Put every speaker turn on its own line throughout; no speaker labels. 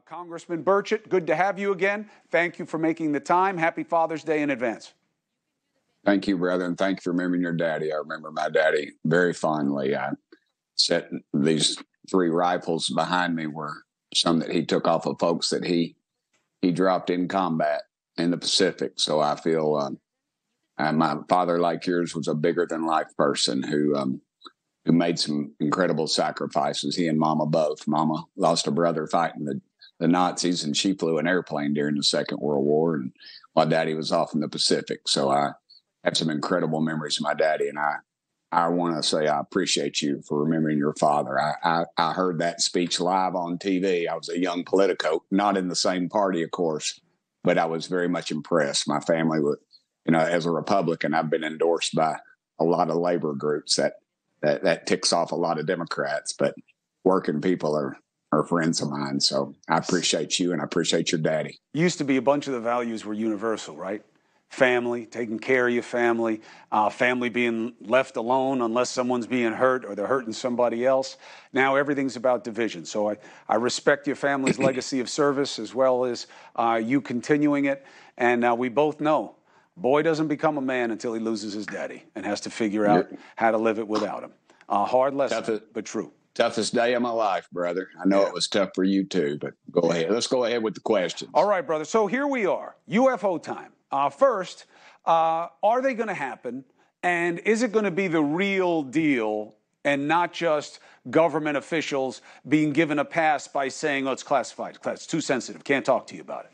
Congressman Burchett, good to have you again. Thank you for making the time. Happy Father's Day in advance.
Thank you, brother, and thank you for remembering your daddy. I remember my daddy very fondly. I set these 3 rifles behind me were some that he took off of folks that he dropped in combat in the Pacific. So I feel my father, like yours, was a bigger than life person who made some incredible sacrifices. He and Mama both. Mama lost a brother fighting the Nazis, and she flew an airplane during the Second World War, and my daddy was off in the Pacific. So I have some incredible memories of my daddy, and I want to say I appreciate you for remembering your father. I heard that speech live on TV. I was a young politico, not in the same party, of course, but I was very much impressed. My family was, as a Republican, I've been endorsed by a lot of labor groups that ticks off a lot of Democrats, but working people are friends of mine. So I appreciate you, and I appreciate your daddy.
Used to be a bunch of the values were universal, right? Family, taking care of your family, family being left alone unless someone's being hurt or they're hurting somebody else. Now everything's about division. So I respect your family's legacy of service as well as you continuing it. And we both know, boy doesn't become a man until he loses his daddy and has to figure out how to live it without him. Hard lesson, but true.
Toughest day of my life, brother. I know it was tough for you too, but go ahead. Let's go ahead with the questions.
All right, brother. So here we are, UFO time. First, are they going to happen? And is it going to be the real deal and not just government officials being given a pass by saying, oh, it's classified, it's too sensitive, can't talk to you about it?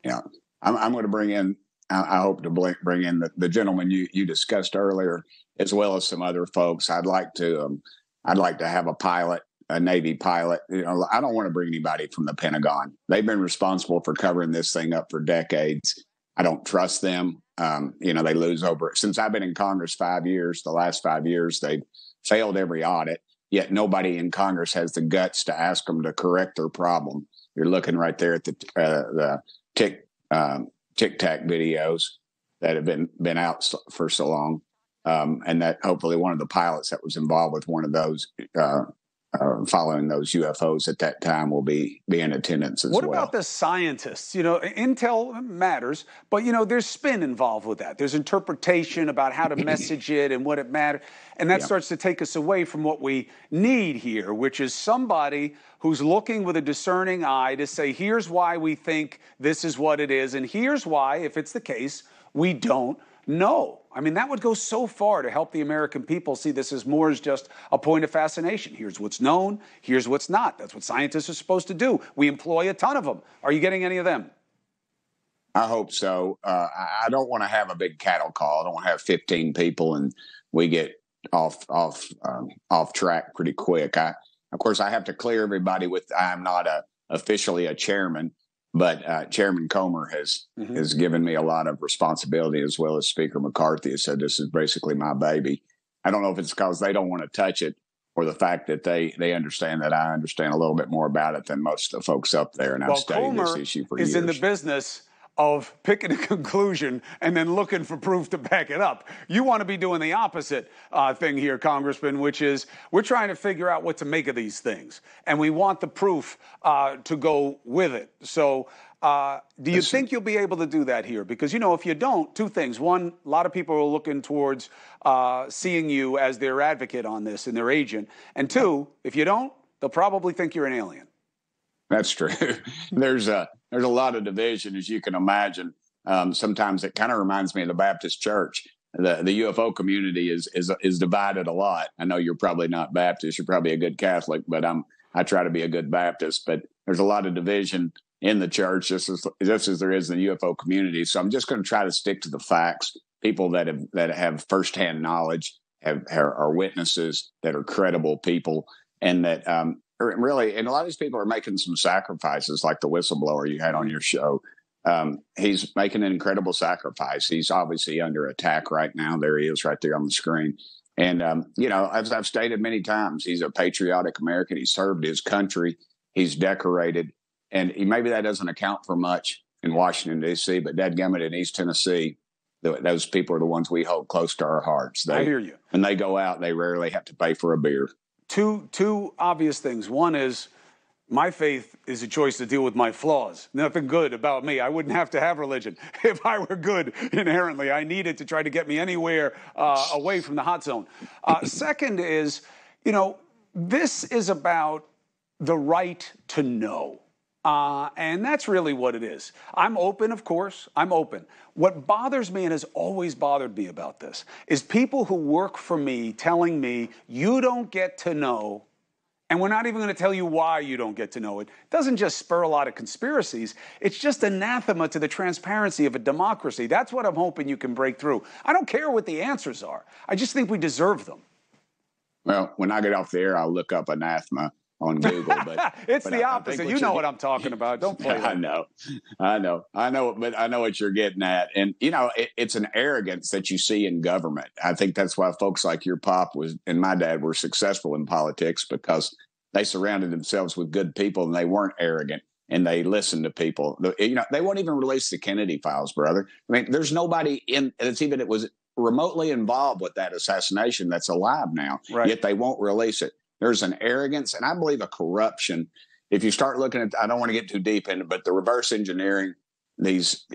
Yeah, I'm going to bring in, I hope to bring in the gentleman you discussed earlier, as well as some other folks. I'd like to have a pilot, a Navy pilot. I don't want to bring anybody from the Pentagon. They've been responsible for covering this thing up for decades. I don't trust them. They lose over it. Since I've been in Congress 5 years, the last 5 years, they've failed every audit, yet nobody in Congress has the guts to ask them to correct their problem. You're looking right there at the Tic Tac videos that have been out for so long. And that hopefully one of the pilots that was involved with one of those following those UFOs at that time will be in attendance as well.
What about the scientists? Intel matters, but, there's spin involved with that. There's interpretation about how to message it and what it matters. And that starts to take us away from what we need here, which is somebody who's looking with a discerning eye to say, here's why we think this is what it is. And here's why, if it's the case, we don't know. I mean, that would go so far to help the American people see this as more as just a point of fascination. Here's what's known. Here's what's not. That's what scientists are supposed to do. We employ a ton of them. Are you getting any of them?
I hope so. I don't want to have a big cattle call. I don't want to have 15 people and we get off track pretty quick. Of course, I have to clear everybody with I'm not officially a chairman. But Chairman Comer has given me a lot of responsibility, as well as Speaker McCarthy has said this is basically my baby. I don't know if it's because they don't want to touch it or the fact that they understand that I understand a little bit more about it than most of the folks up there. And I've studied this issue for years.
Is in the business of picking a conclusion and then looking for proof to back it up. You want to be doing the opposite thing here, Congressman, which is we're trying to figure out what to make of these things. And we want the proof to go with it. So do you think you'll be able to do that here? Because, if you don't, 2 things. One, a lot of people are looking towards seeing you as their advocate on this and their agent. And 2, if you don't, they'll probably think you're an alien.
That's true. There's a lot of division, as you can imagine. Sometimes it kind of reminds me of the Baptist church. The UFO community is divided a lot. I know you're probably not Baptist. You're probably a good Catholic, but I try to be a good Baptist. But there's a lot of division in the church, just as there is in the UFO community. So I'm just going to try to stick to the facts. People that have firsthand knowledge are witnesses that are credible people, and that really, and a lot of these people are making some sacrifices, like the whistleblower you had on your show. He's making an incredible sacrifice. He's obviously under attack right now. There he is right there on the screen. And, as I've stated many times, he's a patriotic American. He served his country. He's decorated. And maybe that doesn't account for much in Washington, D.C., but dadgummit in East Tennessee, those people are the ones we hold close to our hearts.
I hear you.
When they go out, they rarely have to pay for a beer.
Two obvious things. One is my faith is a choice to deal with my flaws. Nothing good about me. I wouldn't have to have religion if I were good inherently. I need it to try to get me anywhere away from the hot zone. Second is, this is about the right to know. And that's really what it is. I'm open, of course. I'm open. What bothers me and has always bothered me about this is people who work for me telling me, you don't get to know, and we're not even going to tell you why you don't get to know it. It doesn't just spur a lot of conspiracies. It's just anathema to the transparency of a democracy. That's what I'm hoping you can break through. I don't care what the answers are. I just think we deserve them.
Well, when I get off the air, I'll look up anathema on Google. But
it's the opposite. You know what I'm talking about. Don't play that.
I know, but I know what you're getting at. And, it's an arrogance that you see in government. I think that's why folks like your pop and my dad were successful in politics, because they surrounded themselves with good people and they weren't arrogant and they listened to people. They won't even release the Kennedy files, brother. I mean, there's nobody it was remotely involved with that assassination that's alive now,
right.
Yet they won't release it. There's an arrogance, and I believe a corruption. If you start looking at, I don't want to get too deep into it, but the reverse engineering, there's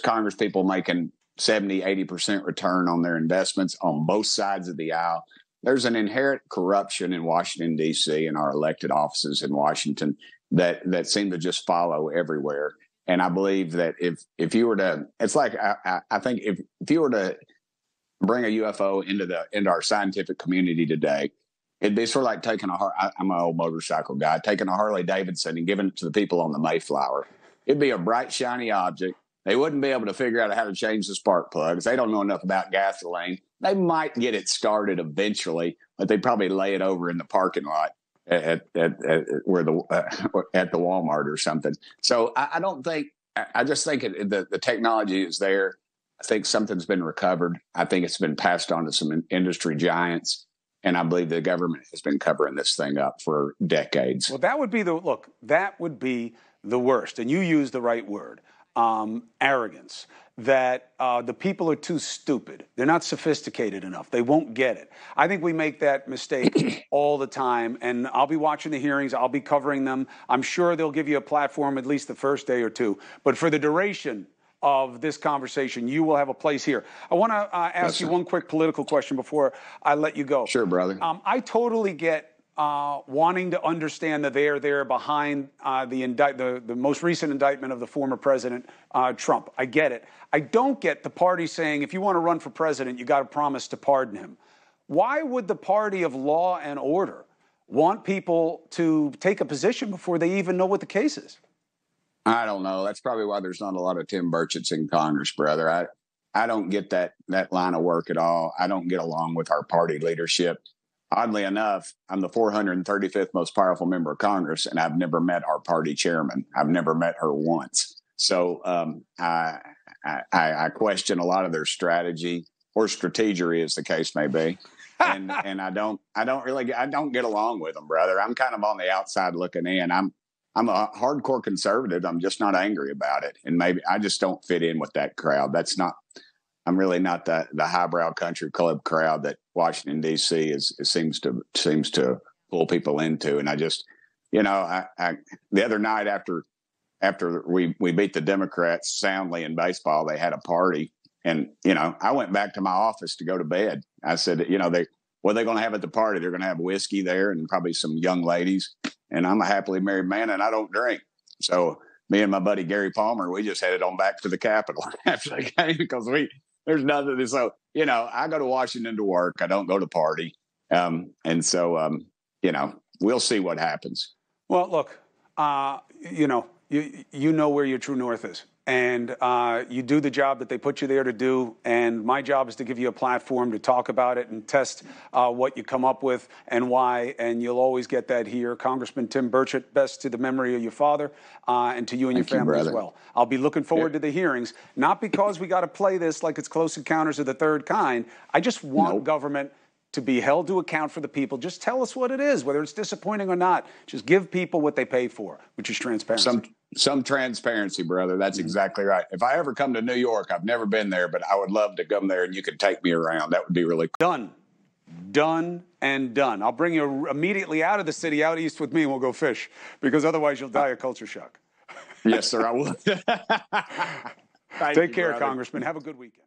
Congress people making 70, 80% return on their investments on both sides of the aisle. There's an inherent corruption in Washington, D.C., and our elected offices in Washington that seem to just follow everywhere. And I believe that if you were to, it's like, I think if you were to bring a UFO into our scientific community today, it'd be sort of like taking I'm an old motorcycle guy, taking a Harley Davidson and giving it to the people on the Mayflower. It'd be a bright, shiny object. They wouldn't be able to figure out how to change the spark plugs. They don't know enough about gasoline. They might get it started eventually, but they'd probably lay it over in the parking lot at the Walmart or something. So I just think the technology is there. I think something's been recovered. I think it's been passed on to some industry giants. And I believe the government has been covering this thing up for decades.
Well, that would be the worst. And you used the right word, arrogance, that the people are too stupid. They're not sophisticated enough. They won't get it. I think we make that mistake all the time. And I'll be watching the hearings. I'll be covering them. I'm sure they'll give you a platform at least the first day or two. But for the duration of this conversation, you will have a place here. I want to ask you one quick political question before I let you go.
Sure, brother.
I totally get wanting to understand the there behind the most recent indictment of the former president, Trump. I get it. I don't get the party saying, if you want to run for president, you got to promise to pardon him. Why would the party of law and order want people to take a position before they even know what the case is?
I don't know. That's probably why there's not a lot of Tim Burchetts in Congress, brother. I don't get that line of work at all. I don't get along with our party leadership. Oddly enough, I'm the 435th most powerful member of Congress, and I've never met our party chairman. I've never met her once. So I question a lot of their strategy or strategery, as the case may be. And I don't get along with them, brother. I'm kind of on the outside looking in. I'm a hardcore conservative. I'm just not angry about it. And maybe I just don't fit in with that crowd. I'm really not the highbrow country club crowd that Washington, D.C. seems to pull people into. And I just, the other night after we beat the Democrats soundly in baseball, they had a party. And, I went back to my office to go to bed. I said, what are they going to have at the party? They're going to have whiskey there and probably some young ladies. And I'm a happily married man and I don't drink. So me and my buddy Gary Palmer, we just headed on back to the Capitol after the game because there's nothing. So, I go to Washington to work. I don't go to party. And so, we'll see what happens.
Well, look, you know where your true north is. And you do the job that they put you there to do. And my job is to give you a platform to talk about it and test what you come up with and why. And you'll always get that here. Congressman Tim Burchett, best to the memory of your father and to you and your family as well. I'll be looking forward to the hearings, not because we got to play this like it's Close Encounters of the Third Kind. I just want government to be held to account for the people. Just tell us what it is, whether it's disappointing or not. Just give people what they pay for, which is transparency.
Some transparency, brother. That's exactly right. If I ever come to New York, I've never been there, but I would love to come there and you could take me around. That would be really cool.
Done. done and done. I'll bring you immediately out of the city, out east with me, and we'll go fish, because otherwise you'll die of culture shock.
Yes, sir, I will.
Take care, Congressman. Have a good weekend.